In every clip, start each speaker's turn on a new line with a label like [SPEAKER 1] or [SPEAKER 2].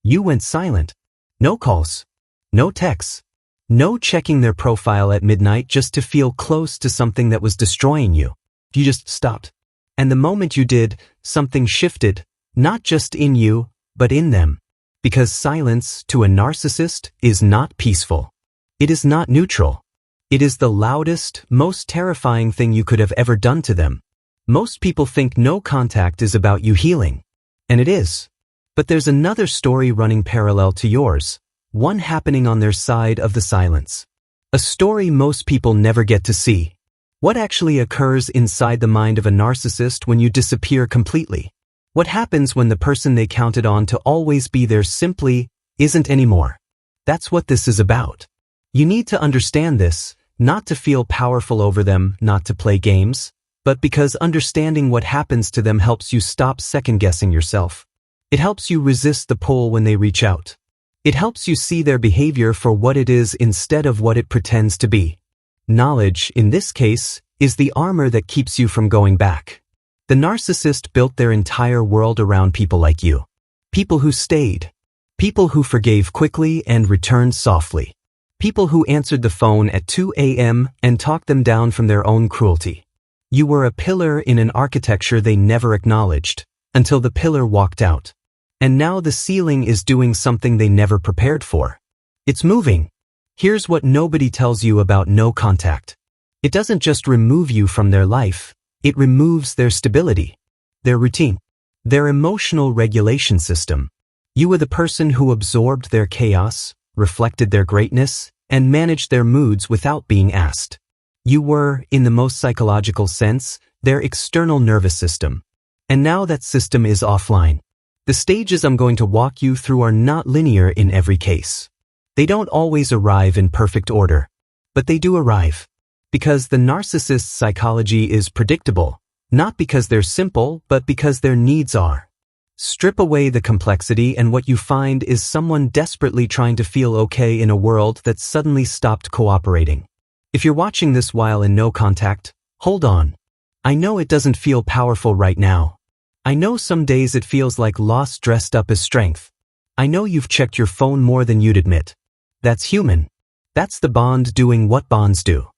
[SPEAKER 1] You went silent. No calls. No texts. No checking their profile at midnight just to feel close to something that was destroying you. You just stopped. And the moment you did, something shifted, not just in you, but in them. Because silence, to a narcissist, is not peaceful. It is not neutral. It is the loudest, most terrifying thing you could have ever done to them. Most people think no contact is about you healing. And it is. But there's another story running parallel to yours, one happening on their side of the silence. A story most people never get to see. What actually occurs inside the mind of a narcissist when you disappear completely? What happens when the person they counted on to always be there simply isn't anymore? That's what this is about. You need to understand this, not to feel powerful over them, not to play games, but because understanding what happens to them helps you stop second-guessing yourself. It helps you resist the pull when they reach out. It helps you see their behavior for what it is instead of what it pretends to be. Knowledge, in this case, is the armor that keeps you from going back. The narcissist built their entire world around people like you. People who stayed. People who forgave quickly and returned softly. People who answered the phone at 2 a.m. and talked them down from their own cruelty. You were a pillar in an architecture they never acknowledged, until the pillar walked out. And now the ceiling is doing something they never prepared for. It's moving. Here's what nobody tells you about no contact. It doesn't just remove you from their life, it removes their stability, their routine, their emotional regulation system. You were the person who absorbed their chaos, reflected their greatness, and managed their moods without being asked. You were, in the most psychological sense, their external nervous system. And now that system is offline. The stages I'm going to walk you through are not linear in every case. They don't always arrive in perfect order, but they do arrive. Because the narcissist's psychology is predictable, not because they're simple, but because their needs are. Strip away the complexity and what you find is someone desperately trying to feel okay in a world that suddenly stopped cooperating. If you're watching this while in no contact, hold on. I know it doesn't feel powerful right now. I know some days it feels like loss dressed up as strength. I know you've checked your phone more than you'd admit. That's human. That's the bond doing what bonds do.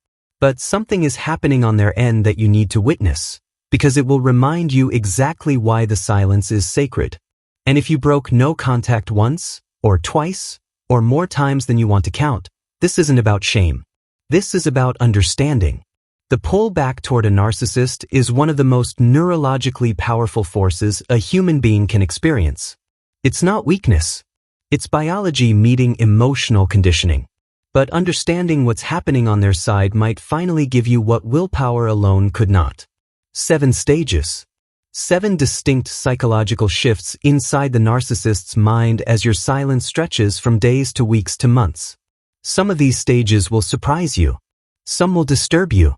[SPEAKER 1] But something is happening on their end that you need to witness, because it will remind you exactly why the silence is sacred. And if you broke no contact once, or twice, or more times than you want to count, this isn't about shame. This is about understanding. The pull back toward a narcissist is one of the most neurologically powerful forces a human being can experience. It's not weakness. It's biology meeting emotional conditioning. But understanding what's happening on their side might finally give you what willpower alone could not. 7 stages. 7 distinct psychological shifts inside the narcissist's mind as your silence stretches from days to weeks to months. Some of these stages will surprise you. Some will disturb you.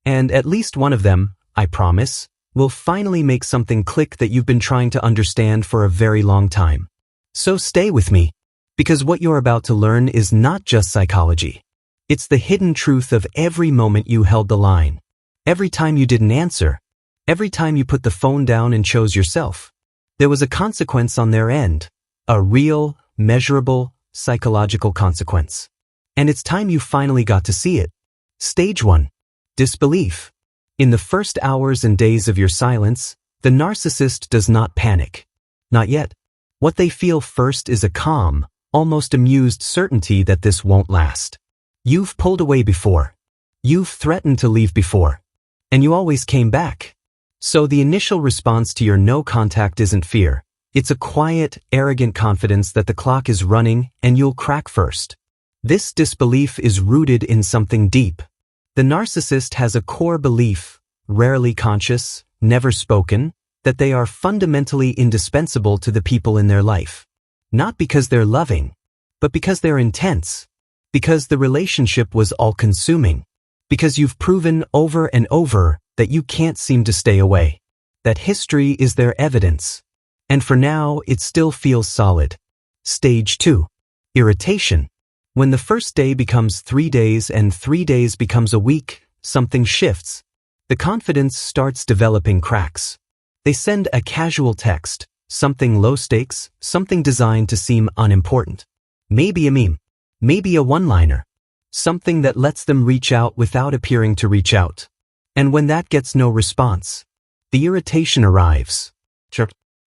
[SPEAKER 1] And at least one of them, I promise, will finally make something click that you've been trying to understand for a very long time. So stay with me, because what you're about to learn is not just psychology. It's the hidden truth of every moment you held the line. Every time you didn't answer. Every time you put the phone down and chose yourself. There was a consequence on their end. A real, measurable, psychological consequence. And it's time you finally got to see it. Stage 1. Disbelief. In the first hours and days of your silence, the narcissist does not panic. Not yet. What they feel first is a calm, almost amused certainty that this won't last. You've pulled away before. You've threatened to leave before. And you always came back. So the initial response to your no contact isn't fear. It's a quiet, arrogant confidence that the clock is running and you'll crack first. This disbelief is rooted in something deep. The narcissist has a core belief, rarely conscious, never spoken, that they are fundamentally indispensable to the people in their life. Not because they're loving, but because they're intense. Because the relationship was all-consuming. Because you've proven over and over that you can't seem to stay away. That history is their evidence. And for now, it still feels solid. Stage 2. Irritation. When the first day becomes 3 days and 3 days becomes a week, something shifts. The confidence starts developing cracks. They send a casual text, Something low stakes, something designed to seem unimportant. Maybe a meme. Maybe a one-liner. Something that lets them reach out without appearing to reach out. And when that gets no response, the irritation arrives.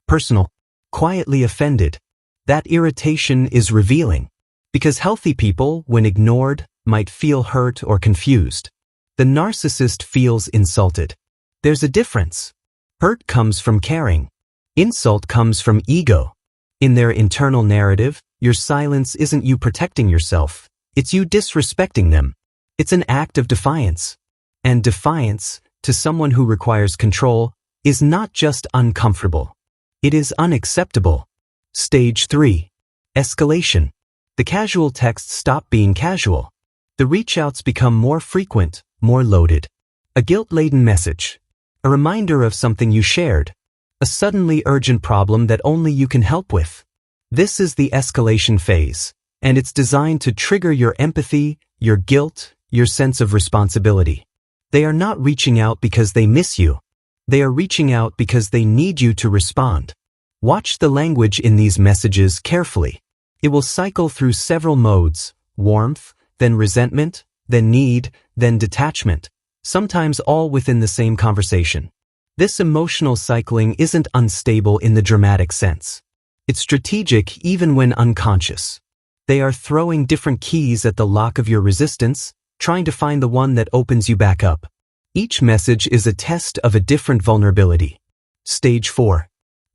[SPEAKER 1] Personal. Quietly offended. That irritation is revealing. Because healthy people, when ignored, might feel hurt or confused. The narcissist feels insulted. There's a difference. Hurt comes from caring. Insult comes from ego. In their internal narrative, your silence isn't you protecting yourself. It's you disrespecting them. It's an act of defiance. And defiance, to someone who requires control, is not just uncomfortable. It is unacceptable. Stage 3. Escalation. The casual texts stop being casual. The reach-outs become more frequent, more loaded. A guilt-laden message. A reminder of something you shared. A suddenly urgent problem that only you can help with. This is the escalation phase, and it's designed to trigger your empathy, your guilt, your sense of responsibility. They are not reaching out because they miss you. They are reaching out because they need you to respond. Watch the language in these messages carefully. It will cycle through several modes: warmth, then resentment, then need, then detachment, sometimes all within the same conversation. This emotional cycling isn't unstable in the dramatic sense. It's strategic even when unconscious. They are throwing different keys at the lock of your resistance, trying to find the one that opens you back up. Each message is a test of a different vulnerability. Stage 4.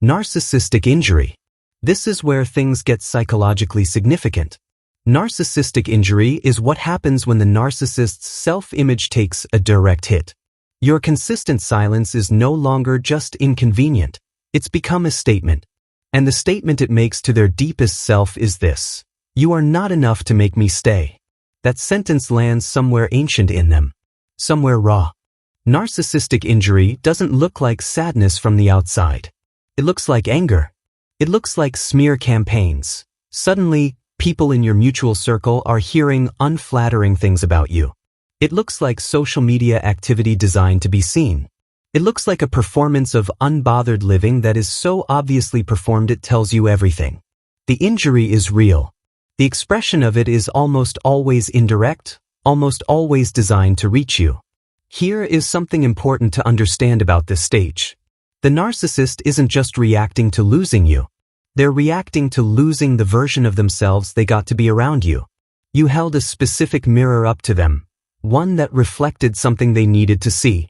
[SPEAKER 1] Narcissistic injury. This is where things get psychologically significant. Narcissistic injury is what happens when the narcissist's self-image takes a direct hit. Your consistent silence is no longer just inconvenient. It's become a statement. And the statement it makes to their deepest self is this: "You are not enough to make me stay." That sentence lands somewhere ancient in them. Somewhere raw. Narcissistic injury doesn't look like sadness from the outside. It looks like anger. It looks like smear campaigns. Suddenly, people in your mutual circle are hearing unflattering things about you. It looks like social media activity designed to be seen. It looks like a performance of unbothered living that is so obviously performed it tells you everything. The injury is real. The expression of it is almost always indirect, almost always designed to reach you. Here is something important to understand about this stage. The narcissist isn't just reacting to losing you. They're reacting to losing the version of themselves they got to be around you. You held a specific mirror up to them, one that reflected something they needed to see.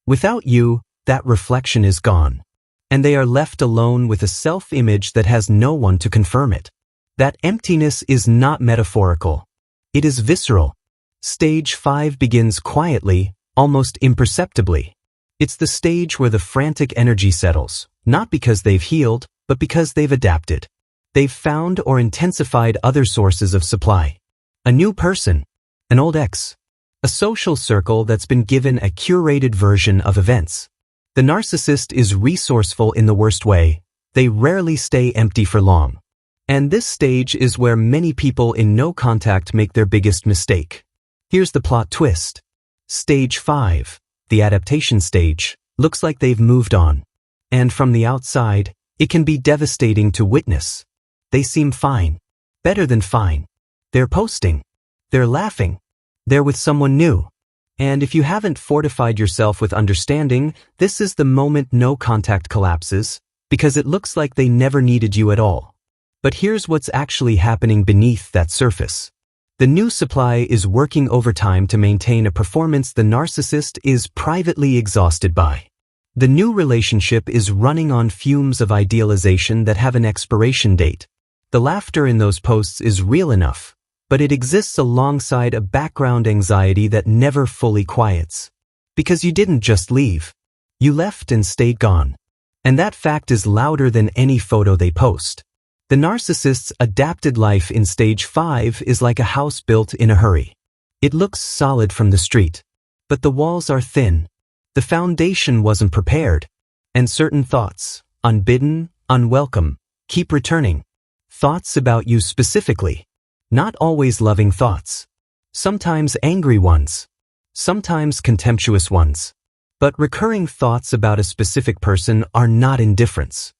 [SPEAKER 1] Without you, that reflection is gone. And they are left alone with a self-image that has no one to confirm it. That emptiness is not metaphorical. It is visceral. Stage 5 begins quietly, almost imperceptibly. It's the stage where the frantic energy settles, not because they've healed, but because they've adapted. They've found or intensified other sources of supply. A new person, an old ex, a social circle that's been given a curated version of events. The narcissist is resourceful in the worst way. They rarely stay empty for long. And this stage is where many people in no contact make their biggest mistake. Here's the plot twist. Stage 5, the adaptation stage, looks like they've moved on. And from the outside, it can be devastating to witness. They seem fine. Better than fine. They're posting. They're laughing. They're with someone new. And if you haven't fortified yourself with understanding, this is the moment no contact collapses, because it looks like they never needed you at all. But here's what's actually happening beneath that surface. The new supply is working overtime to maintain a performance the narcissist is privately exhausted by. The new relationship is running on fumes of idealization that have an expiration date. The laughter in those posts is real enough, but it exists alongside a background anxiety that never fully quiets. Because you didn't just leave. You left and stayed gone. And that fact is louder than any photo they post. The narcissist's adapted life in stage 5 is like a house built in a hurry. It looks solid from the street, but the walls are thin. The foundation wasn't prepared, and certain thoughts, unbidden, unwelcome, keep returning. Thoughts about you specifically. Not always loving thoughts. Sometimes angry ones. Sometimes contemptuous ones. But recurring thoughts about a specific person are not indifference.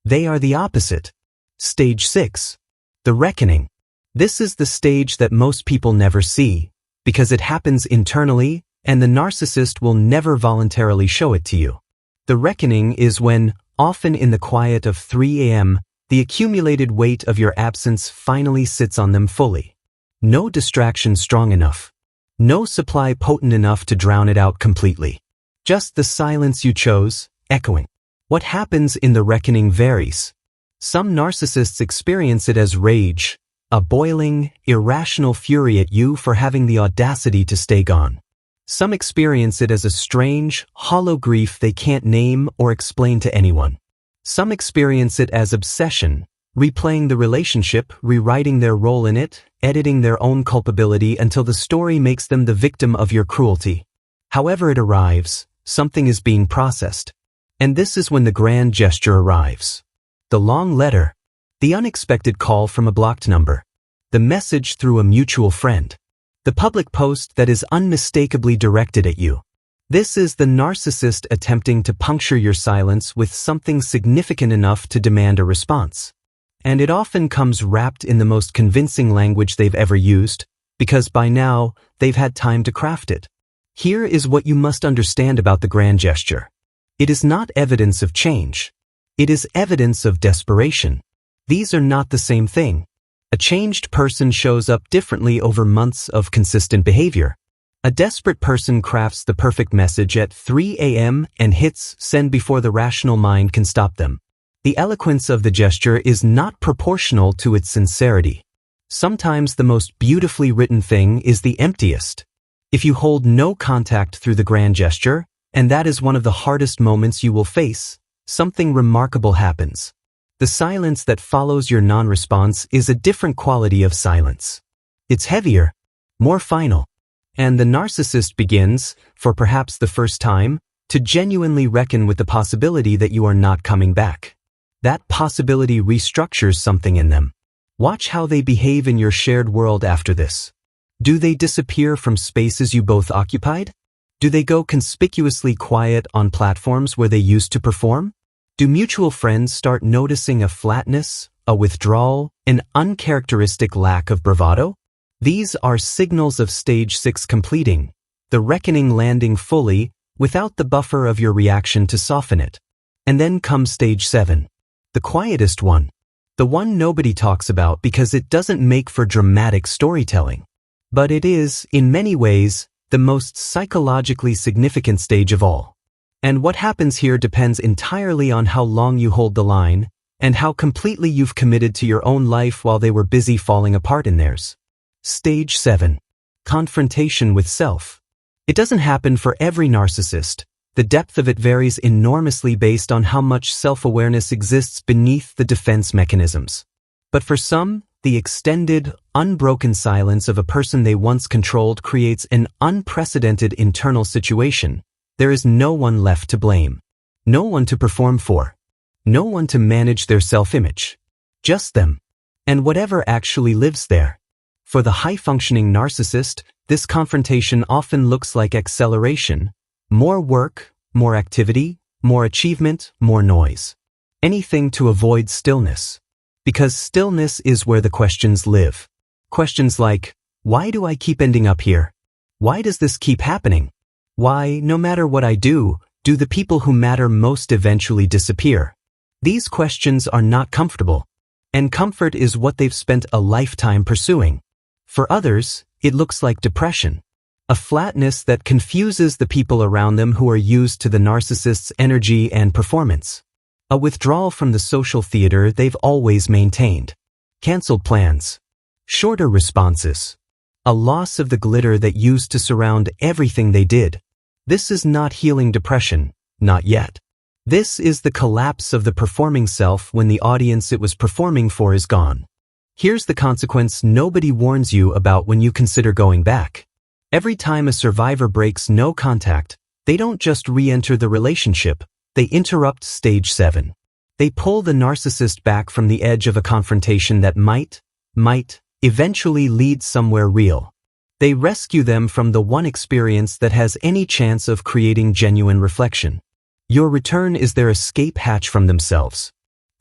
[SPEAKER 1] They are the opposite. Stage 6. The reckoning. This is the stage that most people never see, because it happens internally, and the narcissist will never voluntarily show it to you. The reckoning is when, often in the quiet of 3 a.m., the accumulated weight of your absence finally sits on them fully. No distraction strong enough. No supply potent enough to drown it out completely. Just the silence you chose, echoing. What happens in the reckoning varies. Some narcissists experience it as rage, a boiling, irrational fury at you for having the audacity to stay gone. Some experience it as a strange, hollow grief they can't name or explain to anyone. Some experience it as obsession, replaying the relationship, rewriting their role in it, editing their own culpability until the story makes them the victim of your cruelty. However it arrives, something is being processed. And this is when the grand gesture arrives. The long letter, the unexpected call from a blocked number, the message through a mutual friend, the public post that is unmistakably directed at you. This is the narcissist attempting to puncture your silence with something significant enough to demand a response. And it often comes wrapped in the most convincing language they've ever used, because by now, they've had time to craft it. Here is what you must understand about the grand gesture. It is not evidence of change. It is evidence of desperation. These are not the same thing. A changed person shows up differently over months of consistent behavior. A desperate person crafts the perfect message at 3 a.m. and hits send before the rational mind can stop them. The eloquence of the gesture is not proportional to its sincerity. Sometimes the most beautifully written thing is the emptiest. If you hold no contact through the grand gesture, and that is one of the hardest moments you will face, something remarkable happens. The silence that follows your non-response is a different quality of silence. It's heavier, more final. And the narcissist begins, for perhaps the first time, to genuinely reckon with the possibility that you are not coming back. That possibility restructures something in them. Watch how they behave in your shared world after this. Do they disappear from spaces you both occupied? Do they go conspicuously quiet on platforms where they used to perform? Do mutual friends start noticing a flatness, a withdrawal, an uncharacteristic lack of bravado? These are signals of stage 6 completing, the reckoning landing fully, without the buffer of your reaction to soften it. And then comes stage 7, the quietest one, the one nobody talks about because it doesn't make for dramatic storytelling. But it is, in many ways, the most psychologically significant stage of all. And what happens here depends entirely on how long you hold the line, and how completely you've committed to your own life while they were busy falling apart in theirs. Stage 7. Confrontation with self. It doesn't happen for every narcissist. The depth of it varies enormously based on how much self-awareness exists beneath the defense mechanisms. But for some, the extended, unbroken silence of a person they once controlled creates an unprecedented internal situation. There is no one left to blame. No one to perform for. No one to manage their self-image. Just them. And whatever actually lives there. For the high-functioning narcissist, this confrontation often looks like acceleration. More work, more activity, more achievement, more noise. Anything to avoid stillness. Because stillness is where the questions live. Questions like, why do I keep ending up here? Why does this keep happening? Why, no matter what I do the people who matter most eventually disappear? These questions are not comfortable. And comfort is what they've spent a lifetime pursuing. For others, it looks like depression. A flatness that confuses the people around them who are used to the narcissist's energy and performance. A withdrawal from the social theater they've always maintained. Cancelled plans. Shorter responses. A loss of the glitter that used to surround everything they did. This is not healing depression, not yet. This is the collapse of the performing self when the audience it was performing for is gone. Here's the consequence nobody warns you about when you consider going back. Every time a survivor breaks no contact, they don't just re-enter the relationship, they interrupt stage 7. They pull the narcissist back from the edge of a confrontation that might eventually lead somewhere real. They rescue them from the one experience that has any chance of creating genuine reflection. Your return is their escape hatch from themselves.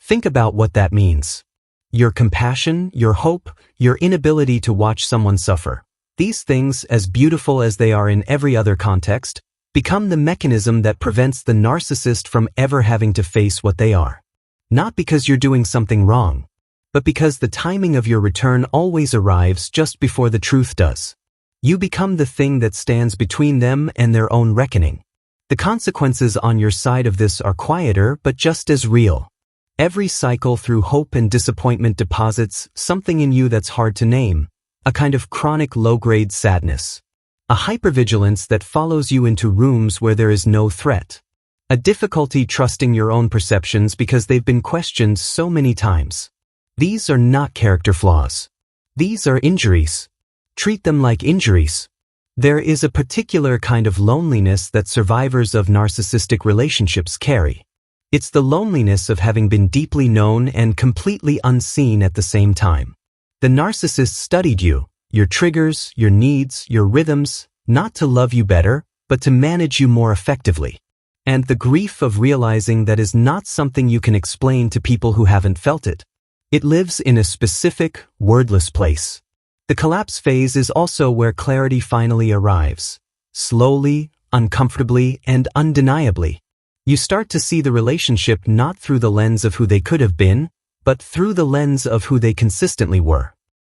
[SPEAKER 1] Think about what that means. Your compassion, your hope, your inability to watch someone suffer. These things, as beautiful as they are in every other context, become the mechanism that prevents the narcissist from ever having to face what they are. Not because you're doing something wrong, but because the timing of your return always arrives just before the truth does. You become the thing that stands between them and their own reckoning. The consequences on your side of this are quieter but just as real. Every cycle through hope and disappointment deposits something in you that's hard to name, a kind of chronic low-grade sadness. A hypervigilance that follows you into rooms where there is no threat. A difficulty trusting your own perceptions because they've been questioned so many times. These are not character flaws. These are injuries. Treat them like injuries. There is a particular kind of loneliness that survivors of narcissistic relationships carry. It's the loneliness of having been deeply known and completely unseen at the same time. The narcissist studied you, your triggers, your needs, your rhythms, not to love you better, but to manage you more effectively. And the grief of realizing that is not something you can explain to people who haven't felt it. It lives in a specific, wordless place. The collapse phase is also where clarity finally arrives. Slowly, uncomfortably, and undeniably. You start to see the relationship not through the lens of who they could have been, but through the lens of who they consistently were.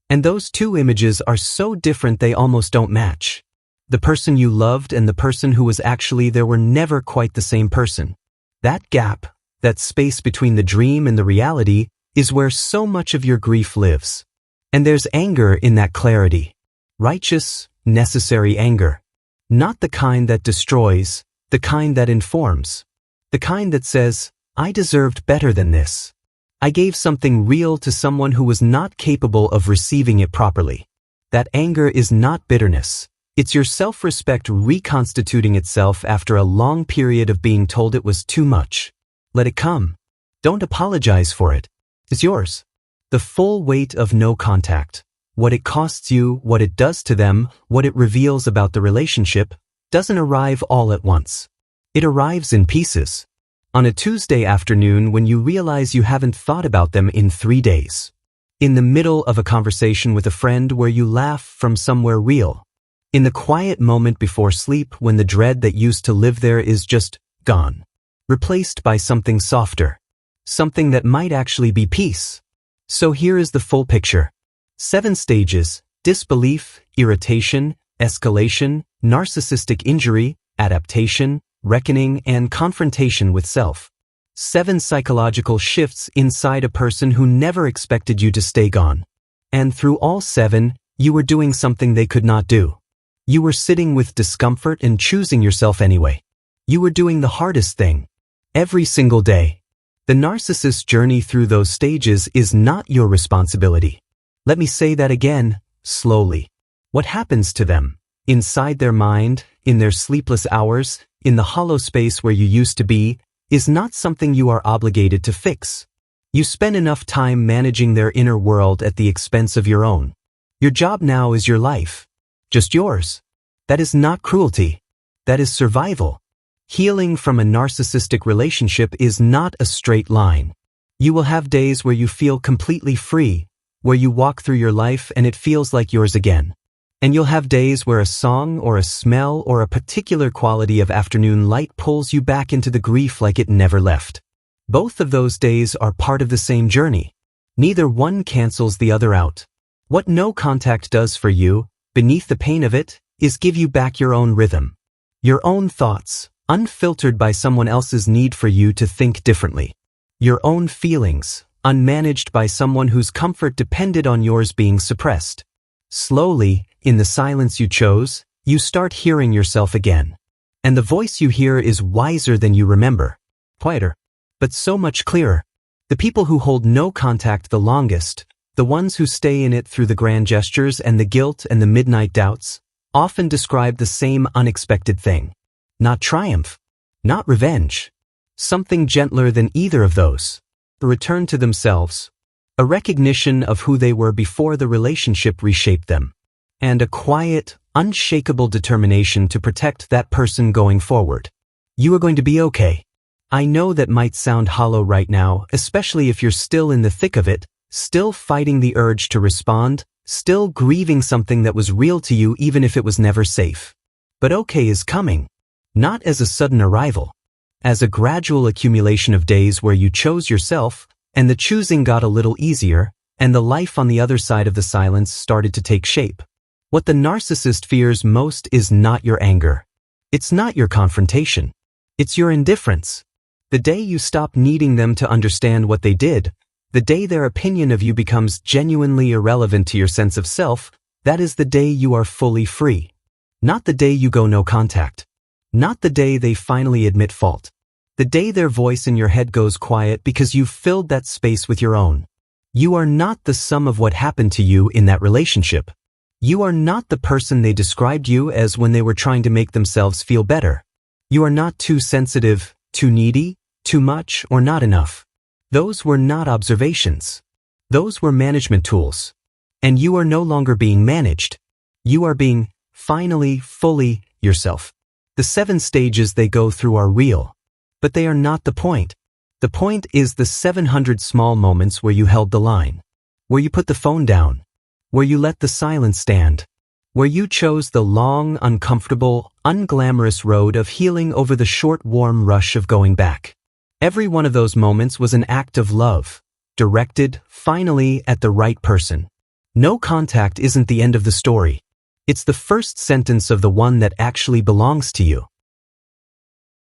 [SPEAKER 1] And those two images are so different they almost don't match. The person you loved and the person who was actually there were never quite the same person. That gap, that space between the dream and the reality, is where so much of your grief lives. And there's anger in that clarity. Righteous, necessary anger. Not the kind that destroys, the kind that informs. The kind that says, I deserved better than this. I gave something real to someone who was not capable of receiving it properly. That anger is not bitterness. It's your self-respect reconstituting itself after a long period of being told it was too much. Let it come. Don't apologize for it. It's yours. The full weight of no contact, what it costs you, what it does to them, what it reveals about the relationship, doesn't arrive all at once. It arrives in pieces. On a Tuesday afternoon when you realize you haven't thought about them in 3 days. In the middle of a conversation with a friend where you laugh from somewhere real. In the quiet moment before sleep when the dread that used to live there is just gone. Replaced by something softer. Something that might actually be peace. So here is the full picture. 7 stages: disbelief, irritation, escalation, narcissistic injury, adaptation, reckoning, and confrontation with self. 7 psychological shifts inside a person who never expected you to stay gone. And through all 7, you were doing something they could not do. You were sitting with discomfort and choosing yourself anyway. You were doing the hardest thing. Every single day. The narcissist's journey through those stages is not your responsibility. Let me say that again, slowly. What happens to them, inside their mind, in their sleepless hours, in the hollow space where you used to be, is not something you are obligated to fix. You spend enough time managing their inner world at the expense of your own. Your job now is your life. Just yours. That is not cruelty. That is survival. Healing from a narcissistic relationship is not a straight line. You will have days where you feel completely free, where you walk through your life and it feels like yours again. And you'll have days where a song or a smell or a particular quality of afternoon light pulls you back into the grief like it never left. Both of those days are part of the same journey. Neither one cancels the other out. What no contact does for you, beneath the pain of it, is give you back your own rhythm. Your own thoughts, unfiltered by someone else's need for you to think differently. Your own feelings, unmanaged by someone whose comfort depended on yours being suppressed. Slowly, in the silence you chose, you start hearing yourself again. And the voice you hear is wiser than you remember. Quieter, but so much clearer. The people who hold no contact the longest, the ones who stay in it through the grand gestures and the guilt and the midnight doubts, often describe the same unexpected thing. Not triumph, not revenge. Something gentler than either of those. A return to themselves. A recognition of who they were before the relationship reshaped them. And a quiet, unshakable determination to protect that person going forward. You are going to be okay. I know that might sound hollow right now, especially if you're still in the thick of it, still fighting the urge to respond, still grieving something that was real to you even if it was never safe. But okay is coming. Not as a sudden arrival. As a gradual accumulation of days where you chose yourself, and the choosing got a little easier, and the life on the other side of the silence started to take shape. What the narcissist fears most is not your anger. It's not your confrontation. It's your indifference. The day you stop needing them to understand what they did, the day their opinion of you becomes genuinely irrelevant to your sense of self, that is the day you are fully free. Not the day you go no contact. Not the day they finally admit fault. The day their voice in your head goes quiet because you've filled that space with your own. You are not the sum of what happened to you in that relationship. You are not the person they described you as when they were trying to make themselves feel better. You are not too sensitive, too needy, too much, or not enough. Those were not observations. Those were management tools. And you are no longer being managed. You are being, finally, fully, yourself. The 7 stages they go through are real. But they are not the point. The point is the 700 small moments where you held the line. Where you put the phone down. Where you let the silence stand. Where you chose the long, uncomfortable, unglamorous road of healing over the short, warm rush of going back. Every one of those moments was an act of love, directed, finally, at the right person. No contact isn't the end of the story. It's the first sentence of the one that actually belongs to you.